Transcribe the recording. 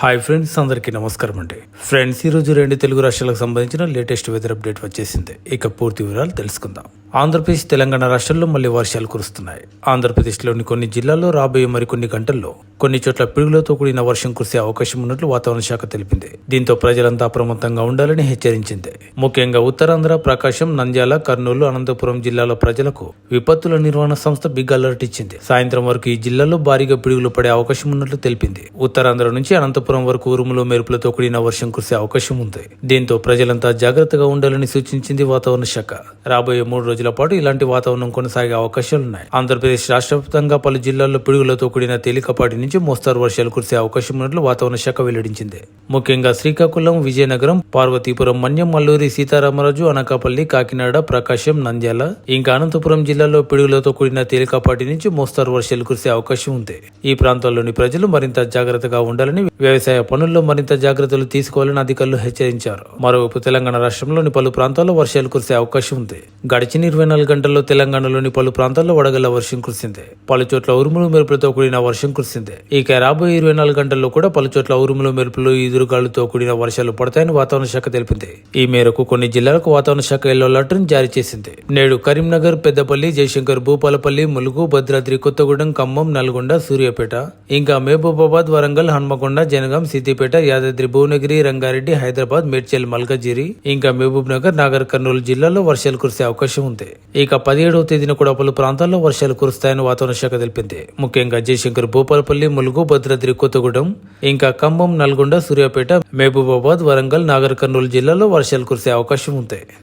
Hi friends, అందరికీ నమస్కారం అండి. ఫ్రెండ్స్, ఈరోజు 2 తెలుగు రాష్ట్రాలకు సంబంధించిన లేటెస్ట్ వెదర్ అప్డేట్ వచ్చేసింది. ఇక పూర్తి వివరాలు తెలుసుకుందాం. ఆంధ్రప్రదేశ్, తెలంగాణ రాష్ట్రాల్లో మళ్లీ వర్షాలు కురుస్తున్నాయి. ఆంధ్రప్రదేశ్లోని కొన్ని జిల్లాల్లో రాబోయే మరికొన్ని గంటల్లో కొన్ని చోట్ల పిడుగులతో కూడిన వర్షం కురిసే అవకాశం ఉన్నట్లు వాతావరణ శాఖ తెలిపింది. దీంతో ప్రజలంతా అప్రమత్తంగా ఉండాలని హెచ్చరించింది. ముఖ్యంగా ఉత్తరాంధ్ర, ప్రకాశం, నంద్యాల, కర్నూలు, అనంతపురం జిల్లాల ప్రజలకు విపత్తుల నిర్వహణ సంస్థ బిగ్ అలర్ట్ ఇచ్చింది. సాయంత్రం వరకు ఈ జిల్లాలో భారీగా పిడుగులు పడే అవకాశం ఉన్నట్లు తెలిపింది. ఉత్తరాంధ్ర నుంచి అనంతపురం వరకు ఉరుములు, మెరుపులతో కూడిన వర్షం కురిసే అవకాశం ఉంది. దీంతో ప్రజలంతా జాగ్రత్తగా ఉండాలని సూచించింది వాతావరణ శాఖ. రాబోయే 3 రోజుల పాటు ఇలాంటి వాతావరణం కొనసాగే అవకాశాలున్నాయి. ఆంధ్రప్రదేశ్ రాష్ట్ర వ్యాప్తంగా పలు జిల్లాల్లో పిడుగులతో కూడిన తేలికపాటి నుంచి మోస్తారు వర్షాలు కురిసే అవకాశం ఉన్నట్లు వాతావరణ శాఖ వెల్లడించింది. ముఖ్యంగా శ్రీకాకుళం, విజయనగరం, పార్వతీపురం, మన్యం, అల్లూరి సీతారామరాజు, అనకాపల్లి, కాకినాడ, ప్రకాశం, నంద్యాల ఇంకా అనంతపురం జిల్లాల్లో పిడుగులతో కూడిన తేలికపాటి నుంచి మోస్తారు వర్షాలు కురిసే అవకాశం ఉంది. ఈ ప్రాంతాల్లోని ప్రజలు మరింత జాగ్రత్తగా ఉండాలని, వ్యవసాయ పనుల్లో మరింత జాగ్రత్తలు తీసుకోవాలని అధికారులు హెచ్చరించారు. మరోవైపు తెలంగాణ రాష్ట్రంలోని పలు ప్రాంతాల్లో వర్షాలు కురిసే అవకాశం ఉంది. గడిచిన 24 గంటల్లో తెలంగాణలోని పలు ప్రాంతాల్లో వడగళ్ల వర్షం కురిసింది. పలు చోట్ల ఉరుములు, మెరుపులతో కూడిన వర్షం కురిసింది. ఇక రాబోయే 24 గంటల్లో కూడా పలు చోట్ల ఉరుములు, మెరుపులు, ఈదురుగాలులతో కూడిన వర్షాలు పడతాయని వాతావరణ శాఖ తెలిపింది. ఈ మేరకు కొన్ని జిల్లాలకు వాతావరణ శాఖ ఎల్లో అలర్ట్ జారీ చేసింది. నేడు కరీంనగర్, పెద్దపల్లి, జయశంకర్, భూపాలపల్లి, ములుగు, భద్రాద్రి కొత్తగూడెం, ఖమ్మం, నల్గొండ, సూర్యాపేట ఇంకా మహబూబాబాద్, వరంగల్, హన్మకొండ, జనగాం, సిద్దిపేట, యాదాద్రి, భువనగిరి, రంగారెడ్డి, హైదరాబాద్, మేడ్చల్, మల్కాజిగిరి ఇంకా మహబూబ్ నగర్, నాగర్ కర్నూలు జిల్లాల్లో వర్షాలు కురిసే అవకాశం ఉంది. ఇక 17వ తేదీన కూడా పలు ప్రాంతాల్లో వర్షాలు కురుస్తాయని వాతావరణ శాఖ తెలిపింది. ముఖ్యంగా జయశంకర్, భూపాలపల్లి, ములుగు, భద్రాద్రి కొత్తగూడెం ఇంకా ఖమ్మం, నల్గొండ, సూర్యాపేట, మహబూబాబాద్, వరంగల్, నాగర్ కర్నూలు జిల్లాల్లో వర్షాలు కురిసే అవకాశం ఉంది.